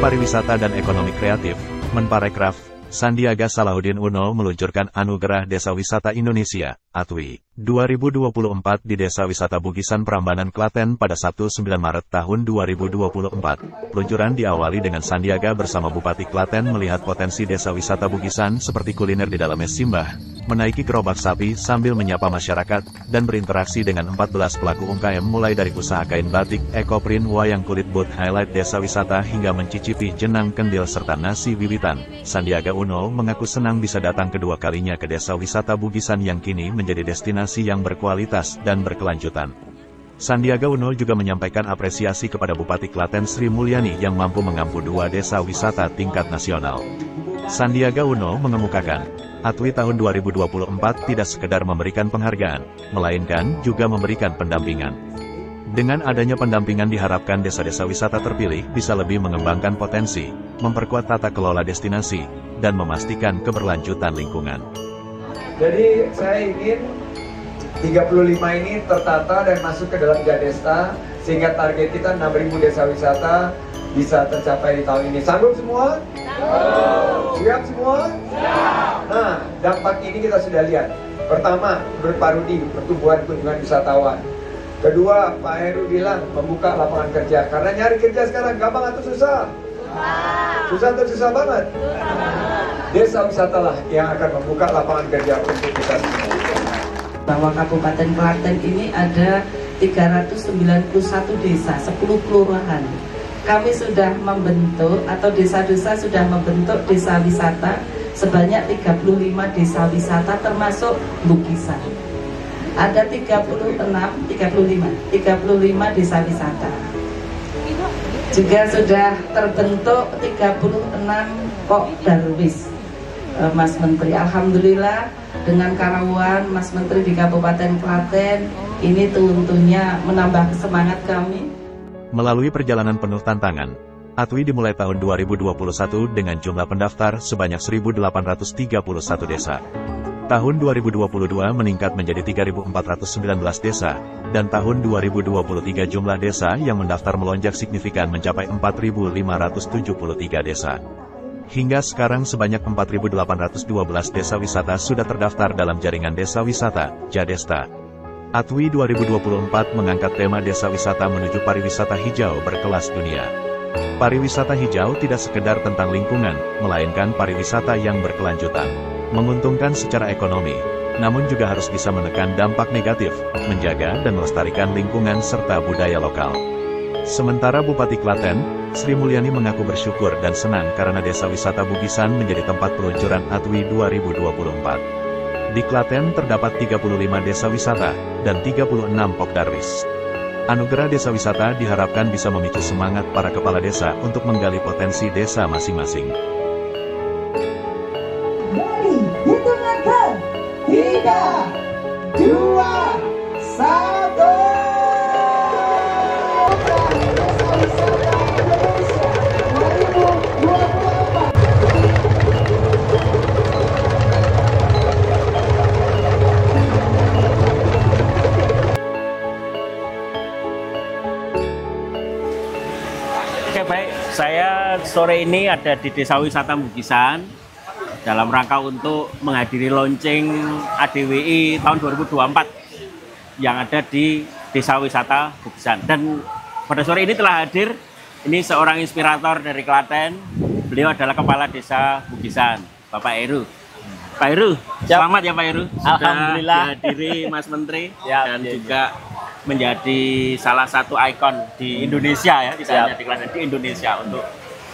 Pariwisata dan Ekonomi Kreatif, Menparekraf, Sandiaga Salahuddin Uno meluncurkan Anugerah Desa Wisata Indonesia, ATWI, 2024 di Desa Wisata Bugisan Prambanan, Klaten pada Sabtu 9 Maret tahun 2024. Peluncuran diawali dengan Sandiaga bersama Bupati Klaten melihat potensi Desa Wisata Bugisan seperti kuliner di dalamnya simbah, menaiki gerobak sapi sambil menyapa masyarakat, dan berinteraksi dengan 14 pelaku UMKM mulai dari usaha kain batik, ekoprint, wayang kulit, boat highlight desa wisata hingga mencicipi jenang kendil serta nasi wiwitan. Sandiaga Uno mengaku senang bisa datang kedua kalinya ke Desa Wisata Bugisan yang kini menjadi destinasi yang berkualitas dan berkelanjutan. Sandiaga Uno juga menyampaikan apresiasi kepada Bupati Klaten Sri Mulyani yang mampu mengampu 2 desa wisata tingkat nasional. Sandiaga Uno mengemukakan, ATWI tahun 2024 tidak sekedar memberikan penghargaan, melainkan juga memberikan pendampingan. Dengan adanya pendampingan diharapkan desa-desa wisata terpilih bisa lebih mengembangkan potensi, memperkuat tata kelola destinasi, dan memastikan keberlanjutan lingkungan. Jadi saya ingin 35 ini tertata dan masuk ke dalam Jadesta, sehingga target kita 6.000 desa wisata bisa tercapai di tahun ini. Sanggup semua? Siap semua? Siap. Nah, dampak ini kita sudah lihat. Pertama, berparodi pertumbuhan kunjungan wisatawan. Kedua, Pak Heru bilang membuka lapangan kerja. Karena nyari kerja sekarang gampang atau susah? Susah atau susah banget? Desa wisata lah yang akan membuka lapangan kerja untuk kita semua. Bahwa Kabupaten Klaten ini ada 391 desa, 10 kelurahan. Kami sudah membentuk atau desa-desa sudah membentuk desa wisata sebanyak 35 desa wisata termasuk Bugisan. Ada 35 desa wisata. Juga sudah terbentuk 36 Pokdarwis, Mas Menteri. Alhamdulillah dengan karawan Mas Menteri di Kabupaten Klaten ini tentunya menambah semangat kami. Melalui perjalanan penuh tantangan, ATWI dimulai tahun 2021 dengan jumlah pendaftar sebanyak 1.831 desa. Tahun 2022 meningkat menjadi 3.419 desa, dan tahun 2023 jumlah desa yang mendaftar melonjak signifikan mencapai 4.573 desa. Hingga sekarang sebanyak 4.812 desa wisata sudah terdaftar dalam jaringan desa wisata, Jadesta. ATWI 2024 mengangkat tema desa wisata menuju pariwisata hijau berkelas dunia. Pariwisata hijau tidak sekedar tentang lingkungan, melainkan pariwisata yang berkelanjutan. Menguntungkan secara ekonomi, namun juga harus bisa menekan dampak negatif, menjaga dan melestarikan lingkungan serta budaya lokal. Sementara Bupati Klaten, Sri Mulyani mengaku bersyukur dan senang karena Desa Wisata Bugisan menjadi tempat peluncuran ATWI 2024. Di Klaten terdapat 35 desa wisata dan 36 Pokdarwis. Anugerah Desa Wisata diharapkan bisa memicu semangat para kepala desa untuk menggali potensi desa masing-masing. Mari hitung angka 3, 2, 1. Oke, baik, saya sore ini ada di Desa Wisata Bugisan dalam rangka untuk menghadiri launching ADWI tahun 2024 yang ada di Desa Wisata Bugisan. Dan pada sore ini telah hadir, ini seorang inspirator dari Klaten. Beliau adalah Kepala Desa Bugisan, Bapak Heru. Pak Heru, selamat ya Pak Heru. Alhamdulillah. Dihadiri Mas Menteri ya, dan juga menjadi salah satu ikon di Indonesia ya, tidak hanya di Klaten, di Indonesia untuk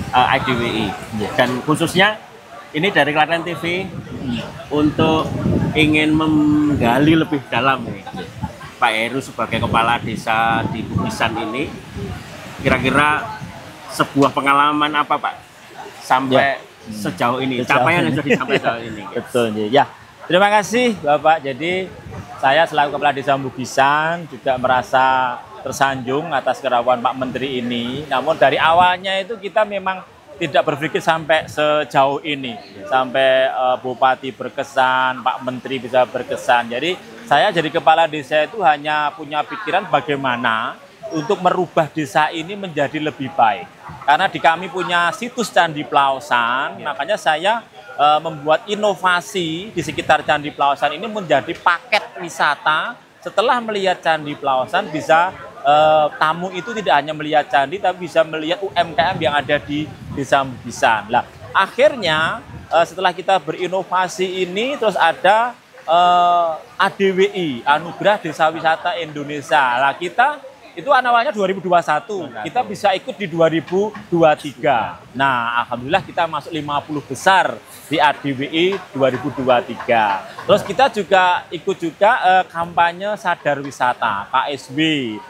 ADWI. Dan khususnya ini dari Klaten TV untuk ingin menggali lebih dalam Pak Heru sebagai kepala desa di Bugisan ini, kira-kira sebuah pengalaman apa Pak sampai sejauh ini, capaian yang sudah dicapai sejauh ini? Betul ya. Terima kasih Bapak. Jadi saya selaku kepala desa Bugisan juga merasa tersanjung atas kerawan Pak Menteri ini. Namun dari awalnya itu kita memang tidak berpikir sampai sejauh ini, sampai Bupati berkesan, Pak Menteri bisa berkesan. Jadi saya jadi kepala desa itu hanya punya pikiran bagaimana untuk merubah desa ini menjadi lebih baik. Karena di kami punya situs Candi Plaosan, makanya saya membuat inovasi di sekitar Candi Plaosan ini menjadi paket wisata. Setelah melihat Candi Plaosan bisa tamu itu tidak hanya melihat candi tapi bisa melihat UMKM yang ada di Desa Bugisan. Lah, akhirnya setelah kita berinovasi ini terus ada ADWI, Anugerah Desa Wisata Indonesia. Lah, kita itu awalnya 2021, kita bisa ikut di 2023. Nah, alhamdulillah kita masuk 50 besar di ADWI 2023. Terus kita juga ikut kampanye Sadar Wisata, KSW.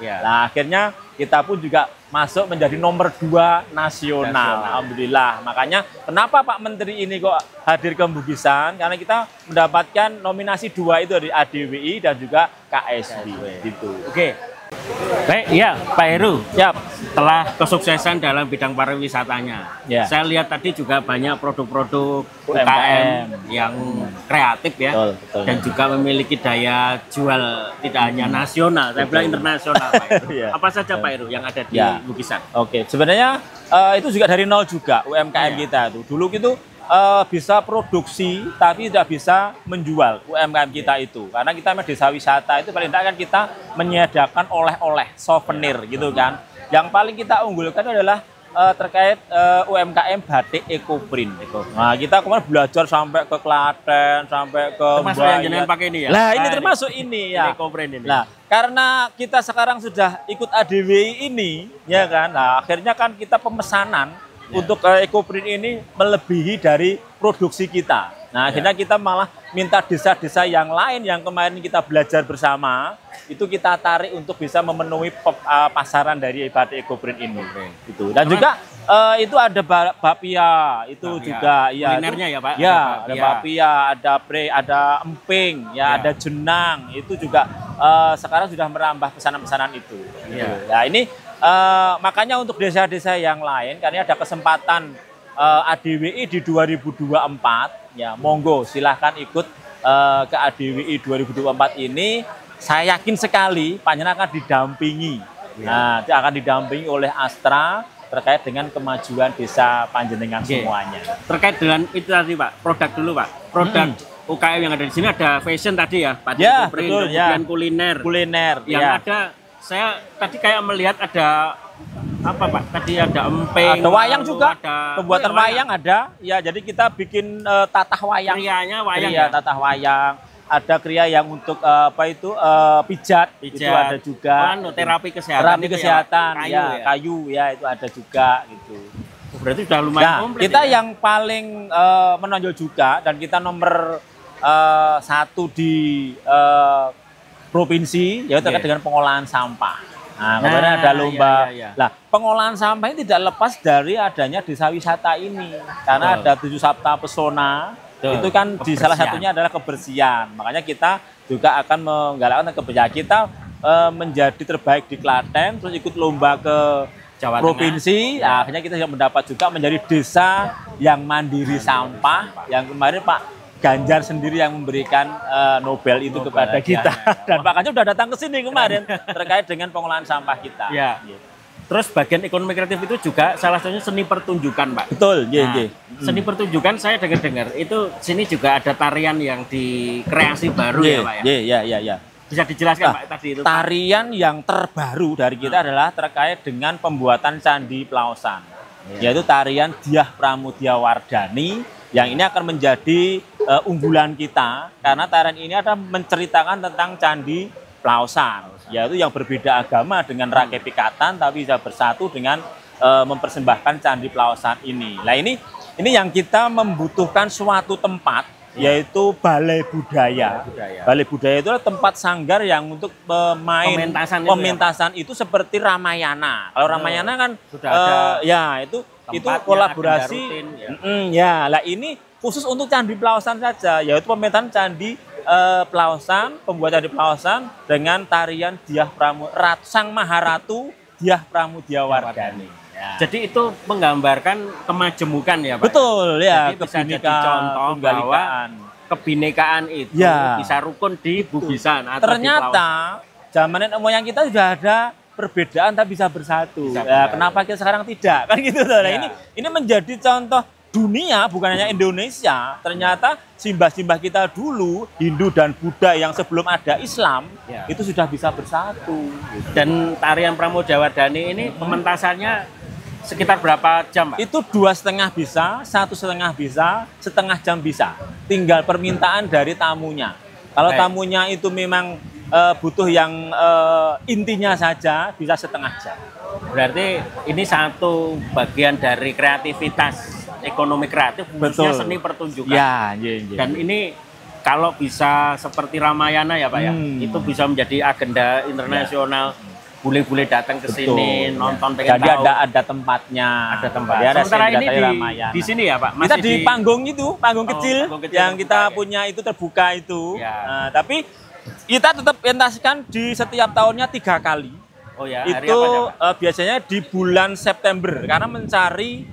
Ya. Nah, akhirnya kita pun juga masuk menjadi nomor 2 nasional. Alhamdulillah. Makanya kenapa Pak Menteri ini kok hadir ke Bugisan? Karena kita mendapatkan nominasi 2 itu dari ADWI dan juga KSW. Gitu. Oke. Baik, ya Pak Heru. Siap. Setelah kesuksesan dalam bidang pariwisatanya, Ya. saya lihat tadi juga banyak produk-produk UMKM UMKM yang kreatif ya, Betul. dan juga memiliki daya jual tidak hanya nasional, saya bilang internasional Pak Heru. Iya. Apa saja Pak Heru yang ada di Ya. Bugisan? Oke, sebenarnya itu juga dari nol juga UMKM Iya. kita tuh. Dulu gitu bisa produksi tapi tidak bisa menjual UMKM kita itu. Karena kita desa wisata itu paling tidak kan kita menyediakan oleh-oleh, souvenir gitu kan. Yang paling kita unggulkan adalah terkait UMKM batik ekoprint. Nah, kita kemarin belajar sampai ke Klaten, sampai ke Termasuk yang jenengan pakai ini ya? Lah, ini termasuk ini ya. Ekoprint ini. Nah, karena kita sekarang sudah ikut ADWI ini, ya kan. Nah, akhirnya kan kita pemesanan untuk ekoprint ini melebihi dari produksi kita. Nah, akhirnya kita malah minta desa-desa yang lain yang kemarin kita belajar bersama, itu kita tarik untuk bisa memenuhi pasaran dari batik ekoprint ini. Gitu. Dan juga itu ada bapia, itu Bapia. juga ya. Kulinernya ya, Pak? Ya, Ada ada bapia, ada ada emping, ya, ada jenang. Itu juga sekarang sudah merambah pesanan-pesanan itu. Gitu. Ya, ini makanya untuk desa-desa yang lain, karena ada kesempatan ADWI di 2024, ya monggo silahkan ikut ke ADWI 2024 ini. Saya yakin sekali panjenengan akan didampingi. Nah, akan didampingi oleh Astra terkait dengan kemajuan desa panjenengan semuanya. Terkait dengan itu tadi Pak, produk dulu Pak. Produk UKM yang ada di sini ada fashion tadi ya, batik Ya, ekoprint, betul, kemudian ya. kuliner. Yang ya. ada saya tadi kayak melihat ada apa Pak? Tadi ada emping, Ada wayang lalu juga, ada pembuatan wayang ada. Ya, jadi kita bikin tatah wayang. Krianya wayang Kriya, ya? tatah wayang. Ada kriya yang untuk pijat, itu ada juga. Terapi kesehatan. Terapi itu kesehatan, ya, ya, kayu ya itu ada juga gitu. Berarti sudah lumayan Nah, komplit. kita ya? yang paling menonjol juga dan kita nomor 1 di provinsi yaitu terkait dengan pengolahan sampah. Nah, kemarin ada lomba. Lah, pengolahan sampah ini tidak lepas dari adanya desa wisata ini. Karena ada 7 Sabta Pesona. Itu kan di salah satunya adalah kebersihan. Makanya kita juga akan menggalakkan kebersihan. Kita menjadi terbaik di Klaten, terus ikut lomba ke Jawa provinsi. Tengah. Akhirnya kita mendapat juga menjadi desa yang mandiri sampah. Yang kemarin Pak Ganjar sendiri yang memberikan Nobel itu kepada kita. Dan Pak Ganjar sudah datang ke sini kemarin terkait dengan pengolahan sampah kita. Ya. Terus bagian ekonomi kreatif itu juga salah satunya seni pertunjukan, Pak. Betul, Nah, seni pertunjukan saya dengar-dengar itu sini juga ada tarian yang dikreasi baru ya, Pak ya. Iya. Bisa dijelaskan Pak tadi itu? Tarian yang terbaru dari kita adalah terkait dengan pembuatan Candi Plaosan. Yaitu tarian Dyah Pramudia Wardani yang ini akan menjadi unggulan kita karena tarian ini ada menceritakan tentang Candi Plaosan, yaitu yang berbeda agama dengan rakyat Pikatan tapi bisa bersatu dengan mempersembahkan Candi Plaosan ini. Nah, ini yang kita membutuhkan suatu tempat yaitu balai budaya. Balai budaya itu adalah tempat sanggar yang untuk main pementasan itu seperti Ramayana. Kalau Ramayana kan sudah ada itu kolaborasi. Lah ini khusus untuk Candi Plaosan saja, yaitu pementasan Candi Plaosan, pembuatan Candi Plaosan dengan tarian Dyah Pramudia Sang Maharatu Dyah Pramudia Wardani. Ya. Jadi itu menggambarkan kemajemukan ya, Pak. Betul ya, jadi bisa jadi contoh bahwa kebinekaan itu bisa rukun di Bugisan atau ternyata zaman nenek moyang kita sudah ada perbedaan tapi bisa bersatu. Bisa Ya, bersatu. kenapa kita sekarang tidak? Kan gitu loh. Nah, Ya. ini menjadi contoh dunia, bukan hanya Indonesia. Ternyata simbah-simbah kita dulu, Hindu dan Buddha yang sebelum ada Islam, Ya. itu sudah bisa bersatu. Gitu. Dan tarian Pramodawardhani ini pementasannya sekitar berapa jam, Pak? Itu 2,5 bisa, 1,5 bisa, setengah jam bisa. Tinggal permintaan dari tamunya. Kalau Baik. tamunya itu memang butuh yang intinya saja, bisa setengah jam. Berarti ini satu bagian dari kreativitas ekonomi kreatif, khususnya Betul. seni pertunjukan. Ya, iya. Dan ini kalau bisa seperti Ramayana ya Pak ya, itu bisa menjadi agenda internasional. Bule-bule datang ke sini, nonton pengen Jadi tahu. ada tempatnya. Ada tempat. Jadi ada Sementara ini senjata di Ramayana. sini ya Pak, Kita di panggung itu, panggung Oh, kecil, panggung kecil yang terbuka kita ya. punya itu terbuka itu. Ya. Nah, tapi kita tetap pentaskan di setiap tahunnya 3 kali. Oh ya, hari Itu apa ya, Pak? biasanya di bulan September karena mencari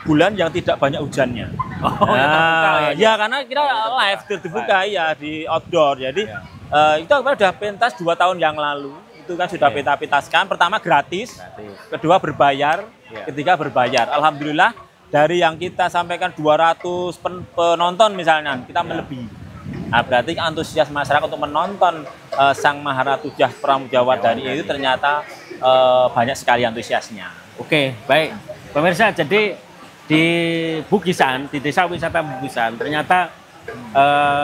bulan yang tidak banyak hujannya. Oh, ya, terbuka ya. Ya karena kita live terbuka ya di outdoor. Jadi itu sudah pentas 2 tahun yang lalu. Itu kan sudah Oke. kita pentaskan. Pertama gratis, kedua berbayar, Ya. ketiga berbayar. Alhamdulillah dari yang kita sampaikan 200 penonton misalnya, kita melebihi. Nah, berarti antusias masyarakat untuk menonton Sang Maharatujah Pramodawardhani itu ternyata banyak sekali antusiasnya. Oke, baik. Pemirsa, jadi di Bugisan, di Desa Wisata Bugisan, ternyata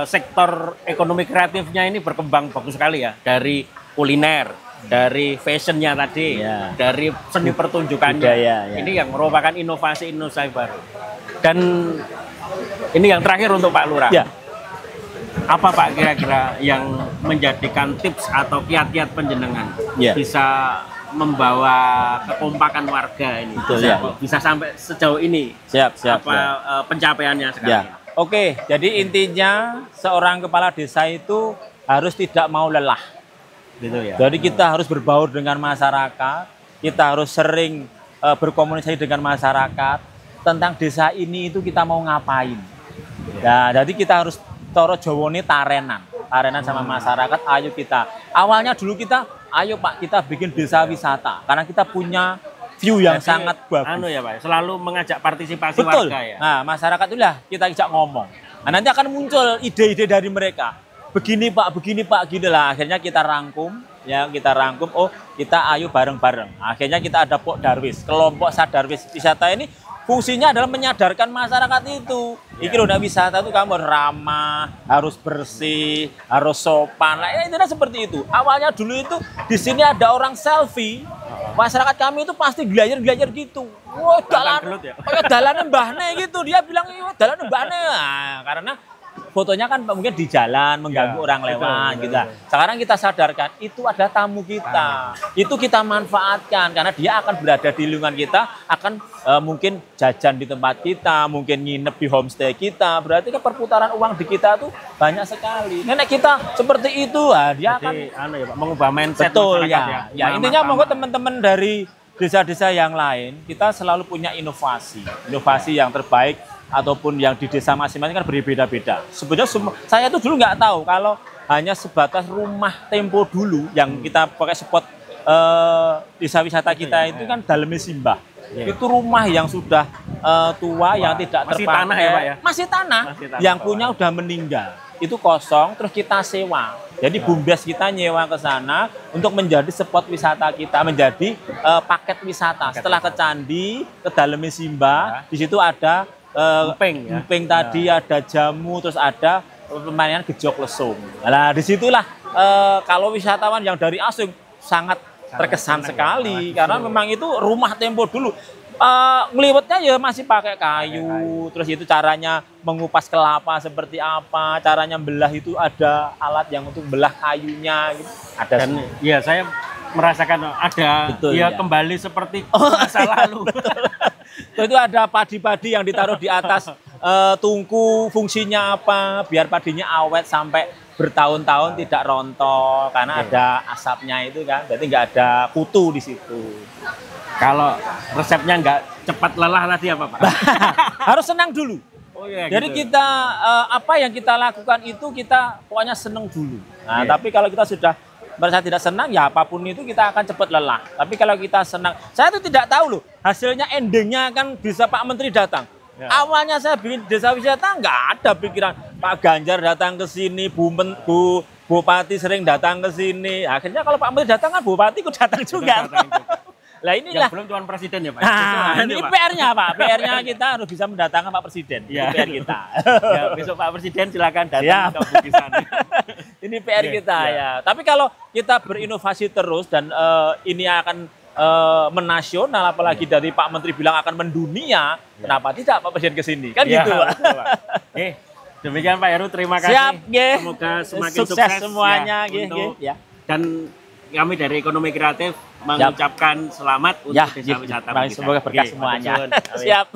sektor ekonomi kreatifnya ini berkembang bagus sekali ya. Dari kuliner, dari fashionnya tadi, Ya. dari seni pertunjukannya. Budaya, ya. Ini yang merupakan inovasi-inovasi baru. Dan ini yang terakhir untuk Pak Lurah. Ya. Apa Pak kira-kira yang menjadikan tips atau kiat-kiat penjenengan Ya. bisa membawa kekompakan warga ini? Betul, bisa, ya. bisa sampai sejauh ini Siap. apa pencapaiannya sekarang? Ya. Oke, jadi intinya seorang kepala desa itu harus tidak mau lelah. Gitu ya. Jadi kita harus berbaur dengan masyarakat, kita harus sering berkomunikasi dengan masyarakat tentang desa ini itu kita mau ngapain. Nah, jadi kita harus coro Jawone tarenan sama masyarakat. Ayo kita. Awalnya dulu kita, ayo Pak kita bikin desa wisata karena kita punya view yang Jadi, sangat bagus. Anu ya Pak, selalu mengajak partisipasi Betul. warga ya. Nah, masyarakat itulah kita ajak ngomong. Nah, nanti akan muncul ide-ide dari mereka. Begini Pak, gini lah. Akhirnya kita rangkum, ya kita rangkum. Oh, kita ayo bareng-bareng. Akhirnya kita ada Pok Darwis, kelompok Sadarwis wisata ini fungsinya adalah menyadarkan masyarakat itu. Iki loh, wisata itu kamu harus ramah, harus bersih, harus sopan. Nah, intinya seperti itu. Awalnya dulu itu di sini ada orang selfie. Masyarakat kami itu pasti gelajar-gelajar gitu. Wah, dalan, gelut ya? kayak dalannya Mbahne gitu. Dia bilang, "Iya, dalannya Mbahne." Nah, karena fotonya kan mungkin di jalan mengganggu Ya, orang betul, lewat betul, gitu. Sekarang kita sadarkan itu ada tamu kita. Itu kita manfaatkan karena dia akan berada di lingkungan kita, akan mungkin jajan di tempat kita, mungkin nginep di homestay kita. Berarti kan perputaran uang di kita tuh banyak sekali. Nenek kita seperti itu, dia akan Jadi anu ya Pak, mengubah mindset betul masyarakat ya. Ya intinya monggo teman-teman dari desa-desa yang lain, kita selalu punya inovasi yang terbaik ataupun yang di desa masing-masing kan berbeda-beda. Sebenarnya saya tuh dulu nggak tahu kalau hanya sebatas rumah tempo dulu yang kita pakai spot desa wisata kita itu kan dalamnya simbah. Itu rumah yang sudah tua yang tidak masih terpakai. tanah ya, Pak, ya? Masih tanah. Masih tanah, Yang Pak. punya udah meninggal. Itu kosong terus kita sewa. Jadi bumdes kita nyewa ke sana untuk menjadi spot wisata kita, menjadi paket wisata. Setelah ke candi, ke dalamnya simbah, di situ ada Emping, ya? emping tadi, ada jamu, terus ada permainan gejok lesung. Nah, disitulah kalau wisatawan yang dari asing sangat terkesan sekali karena memang itu rumah tempo dulu. Ngeliwetnya ya masih pakai kayu, terus itu caranya mengupas kelapa seperti apa, caranya belah itu ada alat yang untuk belah kayunya gitu. Ada Dan ya saya merasakan ada Betul, ya ya. kembali seperti masa lalu. itu ada padi-padi yang ditaruh di atas tungku, fungsinya apa? Biar padinya awet sampai bertahun-tahun tidak rontok karena ada asapnya itu kan, berarti nggak ada kutu di situ. Kalau resepnya nggak cepat lelah tadi apa Pak? Harus senang dulu. Oh iya. Jadi gitu. kita apa yang kita lakukan itu kita pokoknya senang dulu. Nah, Iya. tapi kalau kita sudah merasa tidak senang, ya apapun itu kita akan cepat lelah. Tapi kalau kita senang, saya tuh tidak tahu loh, hasilnya endingnya akan bisa Pak Menteri datang. Ya. Awalnya saya bikin desa wisata nggak ada pikiran Pak Ganjar datang ke sini, Bupati sering datang ke sini. Akhirnya kalau Pak Menteri datang kan Bupati ikut datang juga. Lah inilah. Yang belum Tuan Presiden ya Pak. Nah, ini PR-nya Pak. PR-nya kita harus bisa mendatangkan Pak Presiden. Ya. Ini PR kita. Ya, besok Pak Presiden silakan datang Ya. ke Bukisan. Ini PR kita ya. Tapi kalau kita berinovasi terus dan ini akan menasional, apalagi dari Pak Menteri bilang akan mendunia, kenapa tidak Pak Presiden ke sini? Kan gitu Pak. Oke, demikian Pak Heru, terima kasih. Siap, Semoga semakin sukses semuanya, untuk ya. Dan kami dari Ekonomi Kreatif mengucapkan selamat untuk Ya, desa wisata. semoga berkah Oke, semuanya. matur suwun. Siap.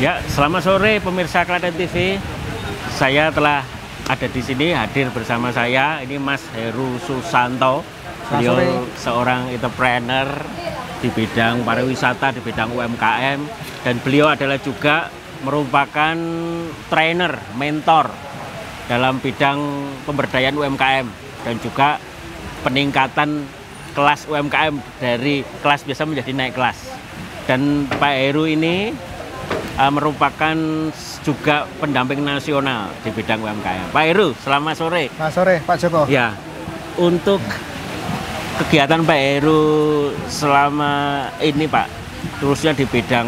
Ya, selamat sore pemirsa Klaten TV. Saya telah ada di sini, hadir bersama saya. Ini Mas Heru Susanto. Beliau seorang entrepreneur di bidang pariwisata, di bidang UMKM. Dan beliau adalah juga merupakan trainer, mentor dalam bidang pemberdayaan UMKM. Dan juga peningkatan kelas UMKM dari kelas biasa menjadi naik kelas. Dan Pak Heru ini merupakan juga pendamping nasional di bidang UMKM. Pak Heru, selamat sore. Selamat sore, Pak Joko. Ya, untuk kegiatan Pak Heru selama ini Pak, terusnya di bidang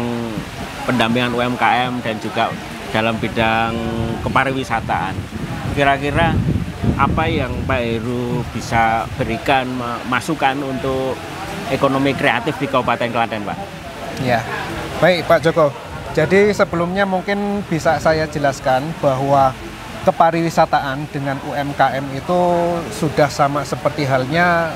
pendampingan UMKM dan juga dalam bidang kepariwisataan. Kira-kira apa yang Pak Heru bisa berikan masukan untuk ekonomi kreatif di Kabupaten Klaten, Pak? Ya, baik Pak Joko. Jadi sebelumnya mungkin bisa saya jelaskan bahwa kepariwisataan dengan UMKM itu sudah sama seperti halnya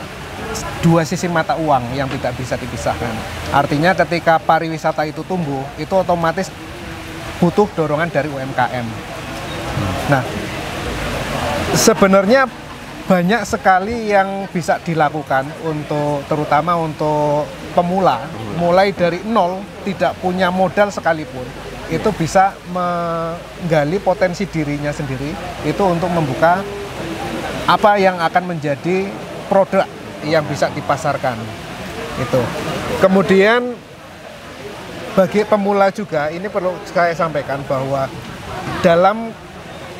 dua sisi mata uang yang tidak bisa dipisahkan. Artinya ketika pariwisata itu tumbuh, itu otomatis butuh dorongan dari UMKM. Nah, sebenarnya banyak sekali yang bisa dilakukan untuk terutama untuk pemula, mulai dari nol, tidak punya modal sekalipun, itu bisa menggali potensi dirinya sendiri, itu untuk membuka apa yang akan menjadi produk yang bisa dipasarkan. Itu. Kemudian bagi pemula juga ini perlu saya sampaikan bahwa dalam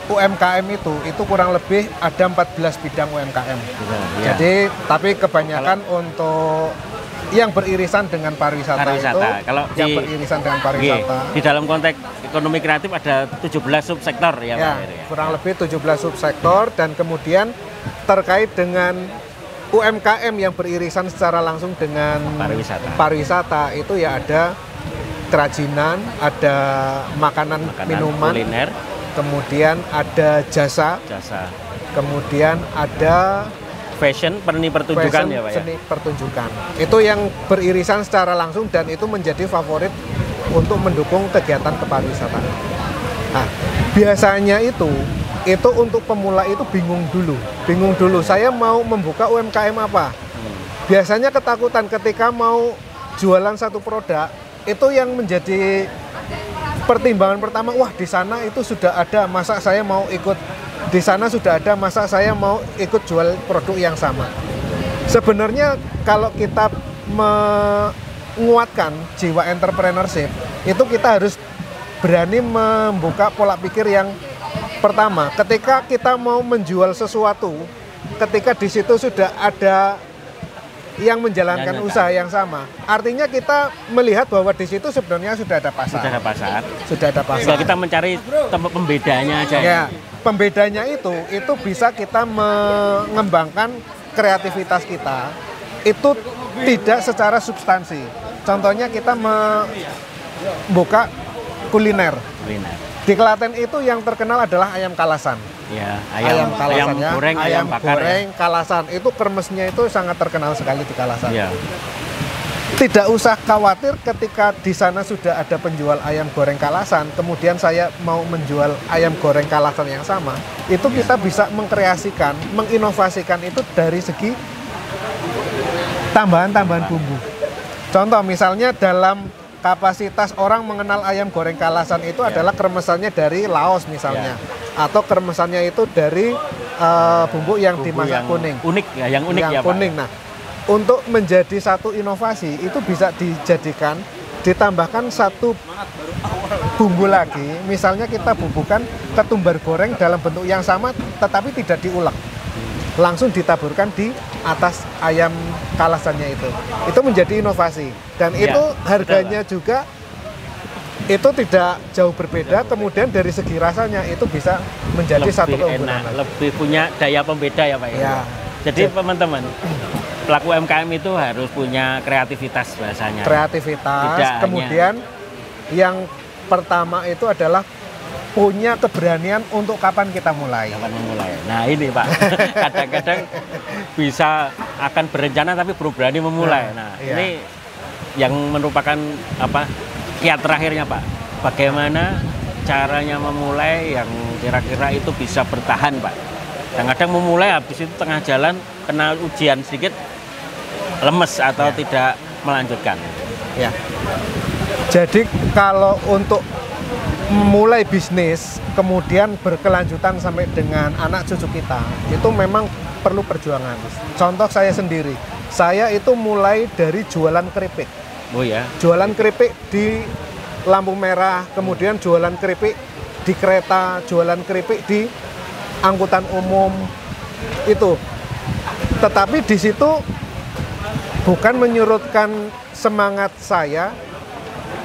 UMKM itu kurang lebih ada 14 bidang UMKM. Ya. Jadi tapi kebanyakan untuk yang beririsan dengan pariwisata. Itu kalau yang beririsan dengan pariwisata. Di dalam konteks ekonomi kreatif ada 17 subsektor ya, Pak Heru, ya. Kurang lebih 17 subsektor dan kemudian terkait dengan UMKM yang beririsan secara langsung dengan pariwisata itu ya ada kerajinan, ada makanan minuman, kuliner, kemudian ada jasa, kemudian ada fashion, pertunjukan ya Pak ya? Seni pertunjukan. Itu yang beririsan secara langsung dan itu menjadi favorit untuk mendukung kegiatan kepariwisataan. Nah, biasanya itu untuk pemula itu bingung dulu. Saya mau membuka UMKM apa? Biasanya ketakutan ketika mau jualan satu produk, itu yang menjadi pertimbangan pertama, wah di sana itu sudah ada, masa saya mau ikut di sana sudah ada, masa saya mau ikut jual produk yang sama. Sebenarnya kalau kita menguatkan jiwa entrepreneurship, itu kita harus berani membuka pola pikir yang pertama, ketika kita mau menjual sesuatu, ketika di situ sudah ada yang menjalankan usaha yang sama, artinya kita melihat bahwa di situ sebenarnya sudah ada pasar. Sudah ada pasar. Kita mencari tempat pembedanya aja. Ya, pembedanya itu bisa kita mengembangkan kreativitas kita. Itu tidak secara substansi. Contohnya kita membuka kuliner. Di Klaten itu yang terkenal adalah ayam kalasan. Ya, ayam kalasan, ayam goreng, ayam bakar, goreng, kalasan. Itu kremesnya itu sangat terkenal sekali di Kalasan. Ya. Tidak usah khawatir ketika di sana sudah ada penjual ayam goreng kalasan, kemudian saya mau menjual ayam goreng kalasan yang sama. Itu kita bisa mengkreasikan, menginovasikan itu dari segi tambahan-tambahan bumbu. Contoh misalnya dalam kapasitas orang mengenal ayam goreng kalasan itu adalah kremesannya dari Laos misalnya, atau kremesannya itu dari bumbu yang Bumbu dimasak yang kuning. Unik ya, yang unik yang ya Pak. kuning. Nah, untuk menjadi satu inovasi itu bisa dijadikan ditambahkan satu bumbu lagi. Misalnya kita bumbukan ketumbar goreng dalam bentuk yang sama tetapi tidak diulek. Langsung ditaburkan di atas ayam kalasannya itu. Itu menjadi inovasi dan Ya, itu harganya betul, juga itu tidak jauh berbeda, kemudian dari segi rasanya itu bisa menjadi satu Lebih keunggulan. enak, lebih punya daya pembeda ya Pak. Ya. Jadi teman-teman, pelaku UMKM itu harus punya kreativitas bahasanya. Kreativitas, Tidak kemudian yang pertama itu adalah punya keberanian untuk kapan kita mulai. Kapan memulai? Nah ini Pak, kadang-kadang bisa akan berencana tapi belum berani memulai. Nah iya. ini yang merupakan kiat terakhirnya Pak. Bagaimana caranya memulai yang kira-kira itu bisa bertahan Pak. Kadang-kadang memulai habis itu tengah jalan kena ujian sedikit lemes atau tidak melanjutkan. Ya. Jadi kalau untuk mulai bisnis kemudian berkelanjutan sampai dengan anak cucu kita itu memang perlu perjuangan. Contoh saya sendiri, saya itu mulai dari jualan keripik. Oh ya. Jualan keripik di lampu merah, kemudian jualan keripik di kereta, jualan keripik di angkutan umum itu. Tetapi di situ bukan menyurutkan semangat saya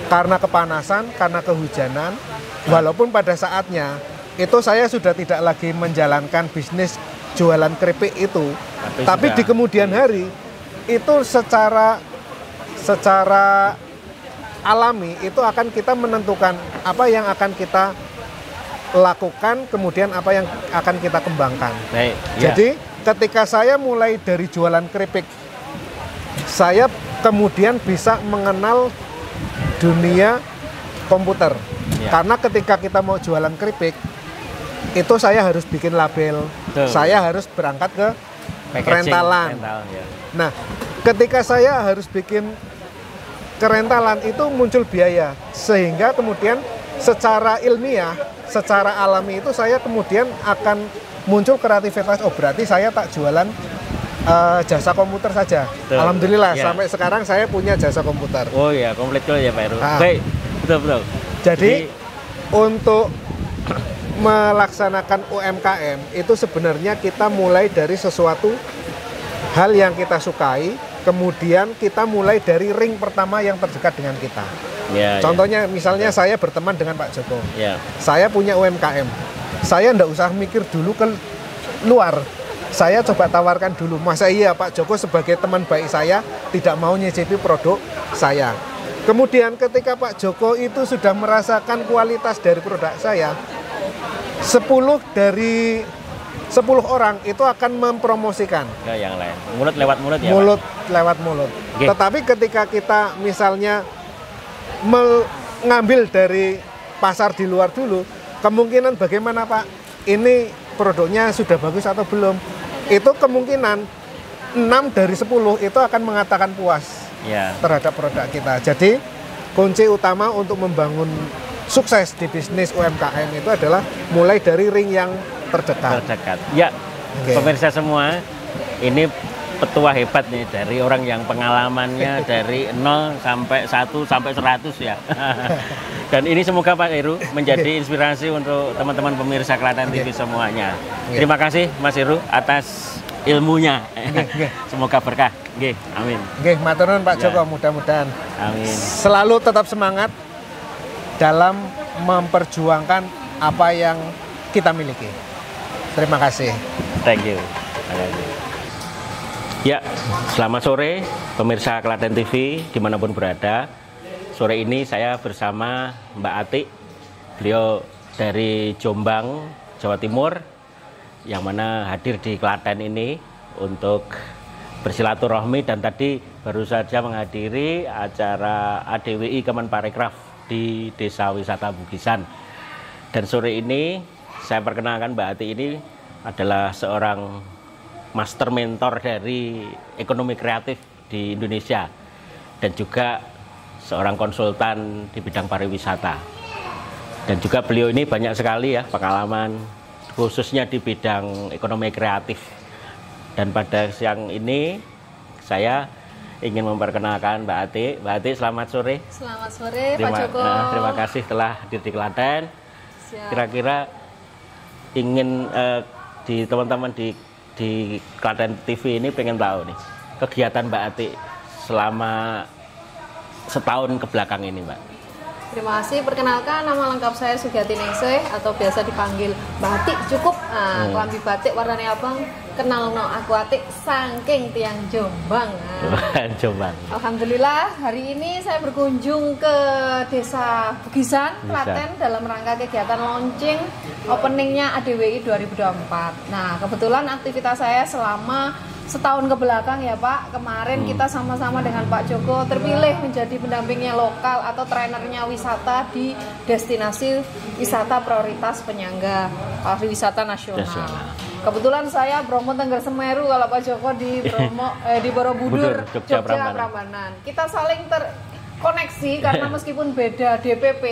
karena kepanasan, karena kehujanan, walaupun pada saatnya itu saya sudah tidak lagi menjalankan bisnis jualan keripik itu, tapi di kemudian hari itu secara alami itu akan kita menentukan apa yang akan kita lakukan, kemudian apa yang akan kita kembangkan. Baik. Ya. Jadi ketika saya mulai dari jualan keripik, saya kemudian bisa mengenal dunia komputer. Ya. Karena ketika kita mau jualan keripik, itu saya harus bikin label, Betul. saya harus berangkat ke Packaging, rentalan. rental, ya. Nah, ketika saya harus bikin kerentalan itu muncul biaya, sehingga kemudian secara ilmiah, secara alami itu saya kemudian akan muncul kreativitas. Oh berarti saya tak jualan jasa komputer saja. Betul. Alhamdulillah Ya. sampai sekarang saya punya jasa komputer. Oh ya, komplit ya Pak Heru. Ah. Baik, betul. Jadi untuk melaksanakan UMKM itu sebenarnya kita mulai dari sesuatu hal yang kita sukai, kemudian kita mulai dari ring pertama yang terdekat dengan kita. Ya, Contohnya misalnya saya berteman dengan Pak Joko, ya. saya punya UMKM, saya ndak usah mikir dulu ke luar, saya coba tawarkan dulu. Masa iya Pak Joko sebagai teman baik saya tidak mau nyicipi produk saya. Kemudian ketika Pak Joko itu sudah merasakan kualitas dari produk saya, 10 dari 10 orang itu akan mempromosikan. Ke yang lain. Mulut lewat mulut ya. Mulut lewat mulut. Oke. Tetapi ketika kita misalnya mengambil dari pasar di luar dulu, kemungkinan bagaimana Pak? Ini produknya sudah bagus atau belum? Itu kemungkinan 6 dari 10 itu akan mengatakan puas Ya. terhadap produk kita. Jadi kunci utama untuk membangun sukses di bisnis UMKM itu adalah mulai dari ring yang terdekat. Terdekat. Ya. Oke. Pemirsa semua, ini petua hebat nih dari orang yang pengalamannya dari 0 sampai 1 sampai 100 ya. Dan ini semoga Pak Heru menjadi inspirasi untuk teman-teman pemirsa Klaten TV semuanya. Terima kasih Mas Heru atas ilmunya. Semoga berkah. Nggih, amin. Oke, matur nuwun Pak Ya. Joko, mudah-mudahan Amin. selalu tetap semangat dalam memperjuangkan apa yang kita miliki. Terima kasih. Thank you. Ya, selamat sore pemirsa Klaten TV dimanapun berada. Sore ini saya bersama Mbak Atik, beliau dari Jombang, Jawa Timur, yang mana hadir di Klaten ini untuk bersilaturahmi dan tadi baru saja menghadiri acara ADWI Kemenparekraf di Desa Wisata Bugisan. Dan sore ini saya perkenalkan Mbak Atik ini adalah seorang master mentor dari ekonomi kreatif di Indonesia dan juga seorang konsultan di bidang pariwisata. Dan juga beliau ini banyak sekali ya pengalaman khususnya di bidang ekonomi kreatif. Dan pada siang ini saya ingin memperkenalkan Mbak Ati. Mbak Ati, selamat sore. Selamat sore, Pak Joko. Terima kasih telah hadir di Klaten. Kira-kira ingin di teman-teman di Klaten TV ini pengen tahu nih kegiatan Mbak Ati selama setahun ke belakang ini, Mbak. Terima kasih. Perkenalkan, nama lengkap saya Sugiyati Ningsih atau biasa dipanggil Batik cukup. Nah, kelambi batik warnanya abang. Kenal no aku Atik saking tiang Jombang. Nah. Jombang. Alhamdulillah hari ini saya berkunjung ke Desa Bugisan, Klaten dalam rangka kegiatan launching openingnya ADWI 2024. Nah, kebetulan aktivitas saya selama setahun ke belakang ya Pak, kemarin kita sama-sama dengan Pak Joko terpilih menjadi pendampingnya lokal atau trainernya wisata di destinasi wisata prioritas penyangga pariwisata nasional. Kebetulan saya Bromo Tengger Semeru, kalau Pak Joko di Borobudur, Jogja Prambanan. Kita saling terkoneksi karena meskipun beda DPP,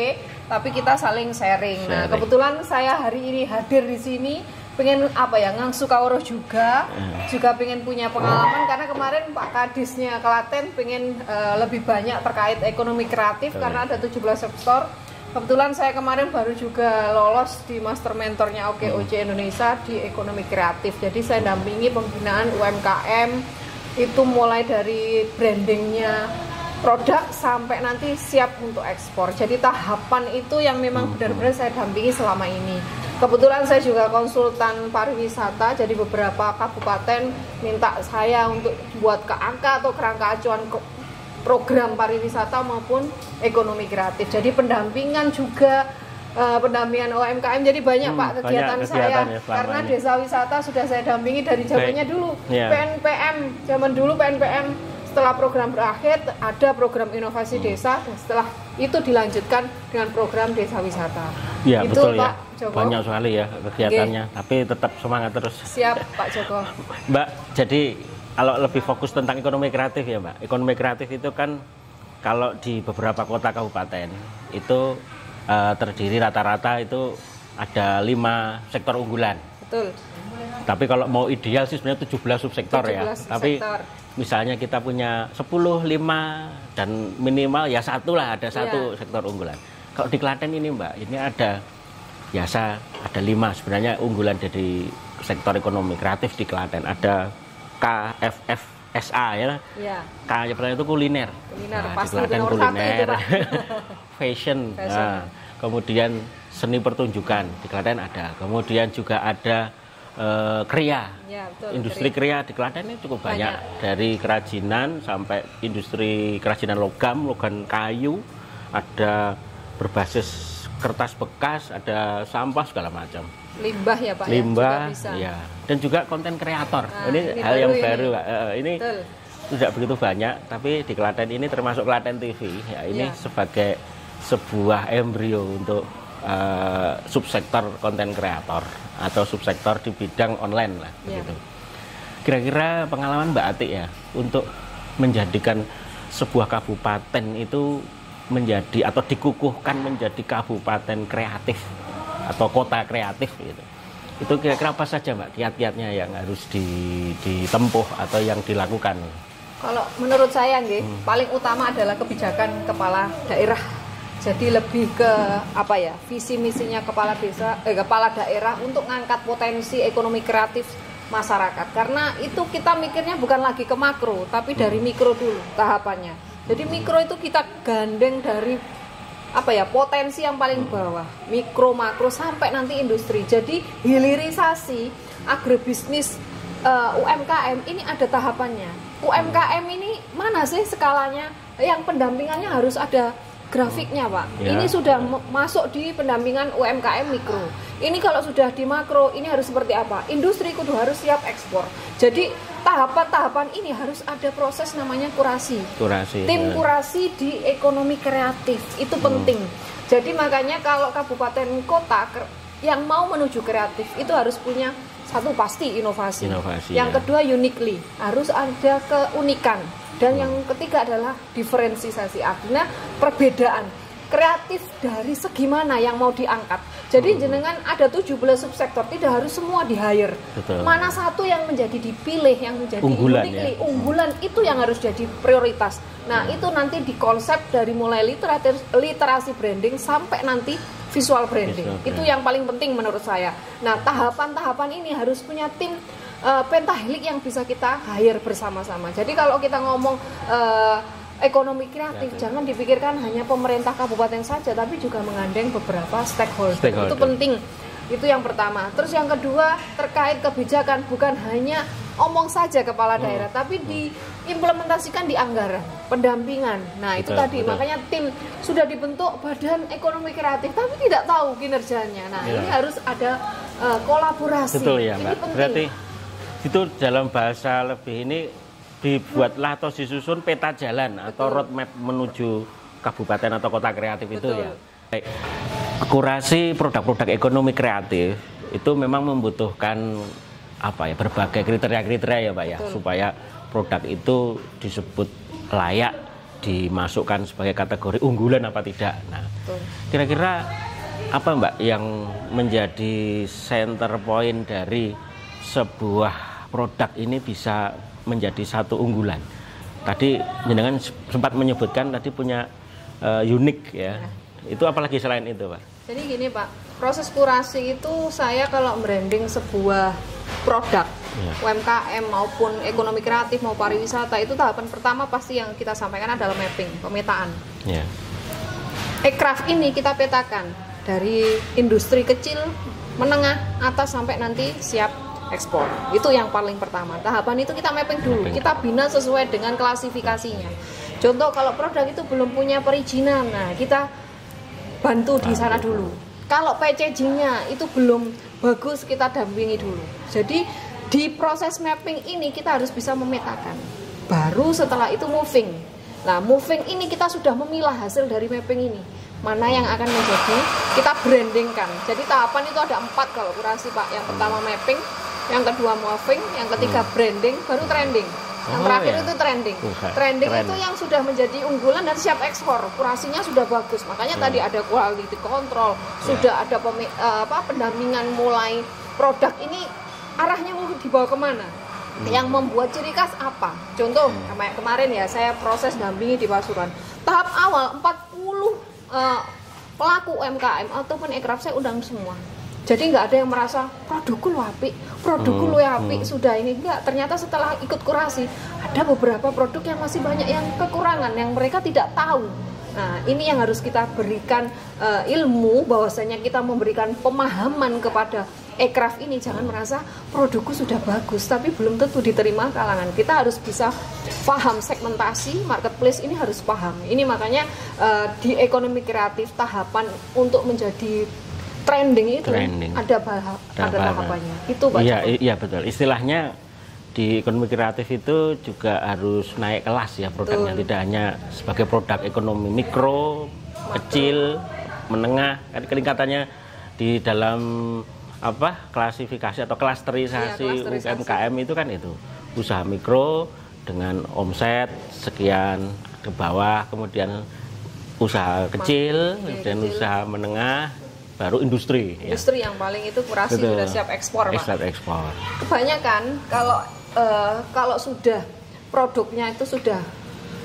tapi kita saling sharing. Nah, kebetulan saya hari ini hadir di sini pengen ngangsu kawruh juga pengen punya pengalaman karena kemarin Pak Kadisnya Klaten pengen lebih banyak terkait ekonomi kreatif karena ada 17 sektor. Kebetulan saya kemarin baru juga lolos di master mentornya OKOC Indonesia di ekonomi kreatif. Jadi saya dampingi pembinaan UMKM itu mulai dari brandingnya produk sampai nanti siap untuk ekspor. Jadi tahapan itu yang memang benar-benar saya dampingi selama ini. Kebetulan saya juga konsultan pariwisata, jadi beberapa kabupaten minta saya untuk buat ke angka atau kerangka acuan program pariwisata maupun ekonomi kreatif. Jadi pendampingan juga, pendampingan UMKM, jadi banyak Pak kegiatan saya ya, karena ini. Desa wisata sudah saya dampingi dari zamannya dulu, PNPM, zaman dulu PNPM. Setelah program berakhir, ada program inovasi desa, dan setelah itu dilanjutkan dengan program desa wisata. Ya, itu betul Pak ya. Joko. Banyak sekali ya kegiatannya, tapi tetap semangat terus. Siap Pak Joko. Mbak, jadi kalau lebih fokus tentang ekonomi kreatif ya Mbak. Ekonomi kreatif itu kan kalau di beberapa kota kabupaten itu terdiri rata-rata itu ada 5 sektor unggulan. Betul. Tapi kalau mau ideal sih sebenarnya 17 subsektor 17 ya. Tapi misalnya kita punya 10, 5 dan minimal ya satu lah, ada satu sektor unggulan. Kalau di Klaten ini Mbak, ini ada biasa ada 5 sebenarnya unggulan dari sektor ekonomi kreatif di Klaten. Ada KFFSA ya. K yang pertama itu kuliner. Nah, pasti di Klaten kuliner. Fashion. Nah, kemudian seni pertunjukan di Klaten ada. Kemudian juga ada kria, industri kria di Klaten ini cukup banyak. Dari kerajinan sampai industri kerajinan logam kayu, ada berbasis kertas bekas, ada sampah segala macam. Limbah ya Pak. Limbah, ya. Dan juga konten kreator. Ini hal yang baru, Pak. Ini tidak begitu banyak, tapi di Klaten ini termasuk Klaten TV. Ya, ini sebagai sebuah embrio untuk subsektor konten kreator atau subsektor di bidang online lah begitu. Kira-kira pengalaman Mbak Ati ya untuk menjadikan sebuah kabupaten itu menjadi atau dikukuhkan menjadi kabupaten kreatif atau kota kreatif gitu. Itu kira-kira apa saja Mbak kiat-kiatnya yang harus ditempuh atau yang dilakukan? Kalau menurut saya paling utama adalah kebijakan kepala daerah. Jadi lebih ke visi misinya kepala daerah untuk ngangkat potensi ekonomi kreatif masyarakat. Karena itu kita mikirnya bukan lagi ke makro, tapi dari mikro dulu tahapannya. Jadi mikro itu kita gandeng dari potensi yang paling bawah, mikro, makro sampai nanti industri. Jadi hilirisasi agrobisnis UMKM ini ada tahapannya. UMKM ini mana sih skalanya? Yang pendampingannya harus ada grafiknya Pak. Ini sudah masuk di pendampingan UMKM mikro. Ini kalau sudah di makro, ini harus seperti apa? Industri kudu harus siap ekspor. Jadi tahapan-tahapan ini harus ada proses namanya kurasi. Tim kurasi di ekonomi kreatif itu penting. Jadi makanya kalau kabupaten kota yang mau menuju kreatif itu harus punya satu pasti inovasi. Yang kedua uniquely, harus ada keunikan. Dan yang ketiga adalah diferensiasi, artinya perbedaan. kreatif dari segi mana yang mau diangkat. Jadi jenengan ada 17 subsektor, tidak harus semua di-hire. Mana satu yang menjadi dipilih, yang menjadi unggulan itu yang harus jadi prioritas. Nah, itu nanti dikonsep dari mulai literasi branding sampai nanti visual branding. Itu yang paling penting menurut saya. Nah, tahapan-tahapan ini harus punya tim pentahelik yang bisa kita hire bersama-sama. Jadi kalau kita ngomong ekonomi kreatif, jangan dipikirkan hanya pemerintah kabupaten saja, tapi juga menggandeng beberapa stakeholder. Itu penting. Itu yang pertama. Terus yang kedua, terkait kebijakan, bukan hanya omong saja kepala daerah, tapi diimplementasikan di anggaran, pendampingan. Nah, itu tadi, makanya tim sudah dibentuk Badan Ekonomi Kreatif, tapi tidak tahu kinerjanya. Nah, ini harus ada kolaborasi. Betul ya, Mbak. Ini penting. Berarti itu dalam bahasa lebih ini dibuatlah atau disusun peta jalan atau roadmap menuju kabupaten atau kota kreatif. Betul. Itu ya. Baik. Kurasi produk-produk ekonomi kreatif itu memang membutuhkan berbagai kriteria ya Pak ya, supaya produk itu disebut layak dimasukkan sebagai kategori unggulan apa tidak. Nah, kira-kira apa Mbak yang menjadi center point dari sebuah produk ini bisa menjadi satu unggulan? Tadi jenengan sempat menyebutkan tadi punya unik ya. Itu apalagi selain itu, Pak? Jadi gini, Pak, proses kurasi itu saya kalau branding sebuah produk UMKM maupun ekonomi kreatif mau pariwisata, itu tahapan pertama pasti yang kita sampaikan adalah mapping, pemetaan. Ekraf ini kita petakan dari industri kecil, menengah, atas sampai nanti siap ekspor. Itu yang paling pertama. Tahapan itu kita mapping dulu. Kita bina sesuai dengan klasifikasinya. Contoh kalau produk itu belum punya perizinan, nah kita bantu di sana dulu. Kalau packagingnya itu belum bagus, kita dampingi dulu. Jadi di proses mapping ini kita harus bisa memetakan. Baru setelah itu moving. Nah, moving ini kita sudah memilah hasil dari mapping ini. Mana yang akan menjadi kita brandingkan. Jadi tahapan itu ada 4 kalau kurasi, Pak. Yang pertama mapping, yang kedua moving, yang ketiga branding, baru trending. Yang terakhir itu trending. Trending itu yang sudah menjadi unggulan dan siap ekspor. Kurasinya sudah bagus. Makanya tadi ada quality control, sudah ada pendampingan mulai produk ini arahnya mau dibawa kemana. Yang membuat ciri khas apa? Contoh, kayak kemarin ya saya proses dampingi di Pasuruan. Tahap awal 40 pelaku UMKM ataupun ekraf saya undang semua. Jadi nggak ada yang merasa produkku lu apik, sudah ini enggak. Ternyata setelah ikut kurasi ada beberapa produk yang masih banyak yang kekurangan yang mereka tidak tahu. Nah, ini yang harus kita berikan ilmu, bahwasanya kita memberikan pemahaman kepada ekraf ini. Jangan merasa produkku sudah bagus tapi belum tentu diterima kalangan. Kita harus bisa paham segmentasi marketplace ini, harus paham. Ini makanya di ekonomi kreatif tahapan untuk menjadi trending itu ada tahapannya. Itu Pak. Iya betul. Istilahnya di ekonomi kreatif itu juga harus naik kelas ya produknya. Tidak hanya sebagai produk ekonomi mikro, kecil, menengah. Kan peningkatannya di dalam klasifikasi atau klasterisasi UMKM itu kan itu usaha mikro dengan omset sekian ke bawah, kemudian usaha kecil, kemudian usaha menengah, baru industri. Industri yang paling itu kurasi sudah siap ekspor, Pak. Siap ekspor. Kebanyakan kalau sudah produknya itu sudah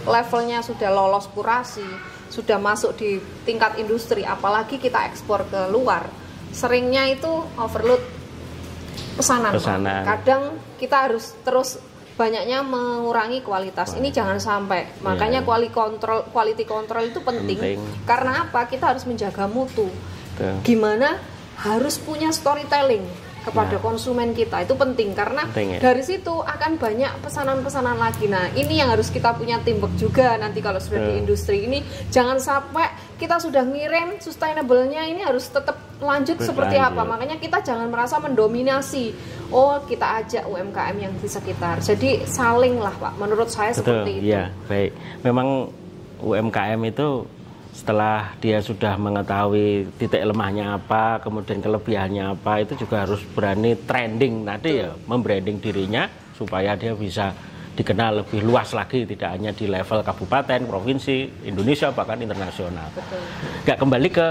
levelnya sudah lolos kurasi, sudah masuk di tingkat industri, apalagi kita ekspor ke luar, seringnya itu overload pesanan. Kadang kita harus terus banyaknya mengurangi kualitas. Ini jangan sampai. Makanya quality control itu penting. Karena apa? Kita harus menjaga mutu. Gimana harus punya storytelling kepada konsumen kita, itu penting karena dari situ akan banyak pesanan-pesanan lagi. Nah, ini yang harus kita punya teamwork juga nanti kalau sudah di industri ini. Jangan sampai kita sudah ngirim sustainable-nya ini harus tetap lanjut seperti apa. Makanya kita jangan merasa mendominasi. Oh, kita ajak UMKM yang di sekitar. Jadi saling lah, Pak. Menurut saya seperti itu. Iya, baik. Memang UMKM itu setelah dia sudah mengetahui titik lemahnya apa, kemudian kelebihannya apa, itu juga harus berani trending tadi ya, membranding dirinya supaya dia bisa dikenal lebih luas lagi, tidak hanya di level kabupaten, provinsi, Indonesia, bahkan internasional. Betul. Nggak kembali ke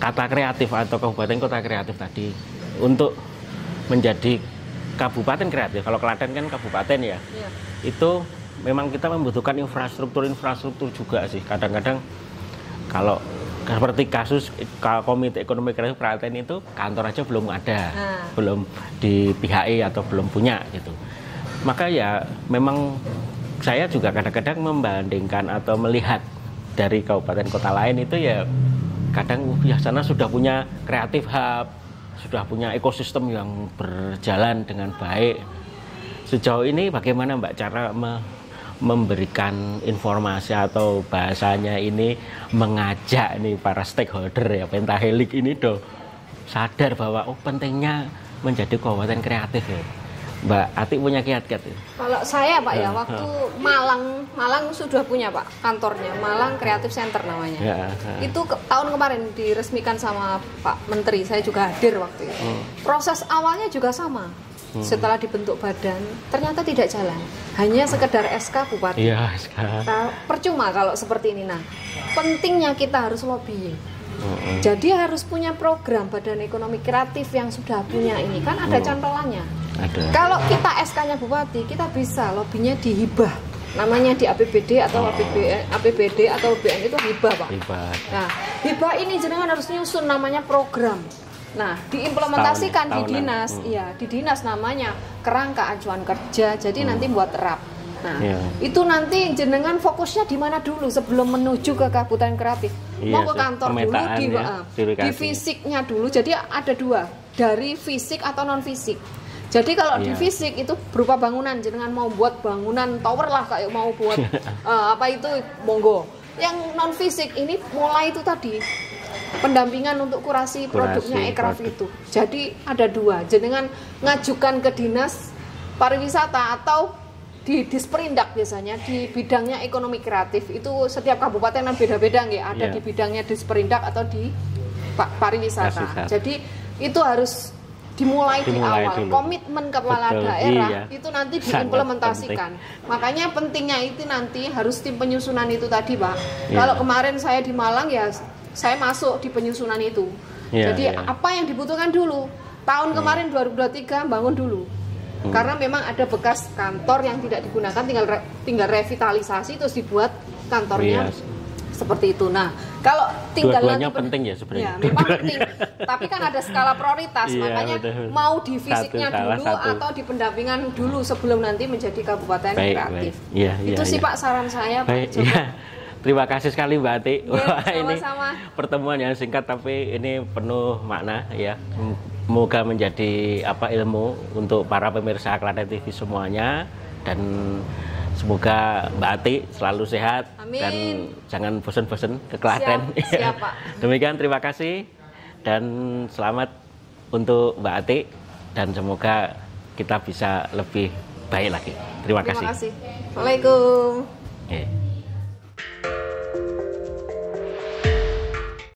kata kreatif atau kabupaten kota kreatif tadi, untuk menjadi kabupaten kreatif, kalau Klaten kan kabupaten ya, itu memang kita membutuhkan infrastruktur juga sih. Kadang-kadang kalau seperti kasus Komite Ekonomi Kreatif Klaten itu, kantor aja belum ada, belum di PHI atau belum punya gitu. Maka ya memang saya juga kadang-kadang membandingkan atau melihat dari kabupaten kota lain itu ya kadang ya sana sudah punya kreatif hub, sudah punya ekosistem yang berjalan dengan baik. Sejauh ini bagaimana Mbak cara memberikan informasi atau bahasanya ini mengajak nih para stakeholder ya pentahelik ini sadar bahwa pentingnya menjadi kabupaten kreatif ya. Mbak Ati punya kiat-kiat ya? Kalau saya Pak ya, waktu Malang sudah punya Pak kantornya, Malang Creative Center namanya. Itu tahun kemarin diresmikan sama Pak Menteri, saya juga hadir waktu itu. Proses awalnya juga sama. Setelah dibentuk badan, ternyata tidak jalan. Hanya sekedar SK Bupati. Iya, SK. Nah, percuma kalau seperti ini. Nah, pentingnya kita harus lobbying. Jadi harus punya program Badan Ekonomi Kreatif yang sudah punya ini, kan ada cantolannya. Kalau kita SK-nya Bupati, kita bisa lobbynya dihibah, namanya di APBD atau APBD atau BN itu hibah Pak. Nah, hibah ini jenengan harus nyusun namanya program. Nah, diimplementasikan di dinas, di dinas namanya kerangka acuan kerja. Jadi nanti buat RAP. Nah, itu nanti jenengan fokusnya di mana dulu sebelum menuju ke kabupaten kreatif. Mau ke kantor dulu, di fisiknya dulu. Jadi ada dua, dari fisik atau non fisik. Jadi kalau di fisik itu berupa bangunan, jenengan mau buat bangunan tower lah, kayak mau buat apa itu monggo. Yang non fisik ini mulai itu tadi pendampingan untuk kurasi produknya Ekraf itu. Jadi ada dua, jenengan ngajukan ke dinas pariwisata atau di Disperindak biasanya di bidangnya ekonomi kreatif itu setiap kabupaten kan beda-beda nggih, ada di bidangnya Disperindak atau di pariwisata. Jadi itu harus dimulai di awal dulu. Komitmen kepala daerah itu nanti diimplementasikan. Makanya pentingnya itu nanti harus tim penyusunan itu tadi Pak. Kalau kemarin saya di Malang ya saya masuk di penyusunan itu. Jadi apa yang dibutuhkan dulu? Tahun kemarin 2023 bangun dulu. Karena memang ada bekas kantor yang tidak digunakan, tinggal revitalisasi terus dibuat kantornya seperti itu. Nah, kalau tinggal dua-duanya penting ya sebenarnya. Ya, memang penting. Tapi kan ada skala prioritas, makanya mau di fisiknya dulu atau di pendampingan dulu sebelum nanti menjadi kabupaten kreatif. Itu sih Pak saran saya. Terima kasih sekali Mbak Ati. Ini pertemuan yang singkat tapi ini penuh makna ya. Semoga menjadi ilmu untuk para pemirsa Klaten TV semuanya, dan semoga Mbak Ati selalu sehat. Amin. Dan jangan bosan-bosan ke Klaten. Siap Pak. Demikian, terima kasih dan selamat untuk Mbak Ati, dan semoga kita bisa lebih baik lagi. Terima kasih. Waalaikumsalam.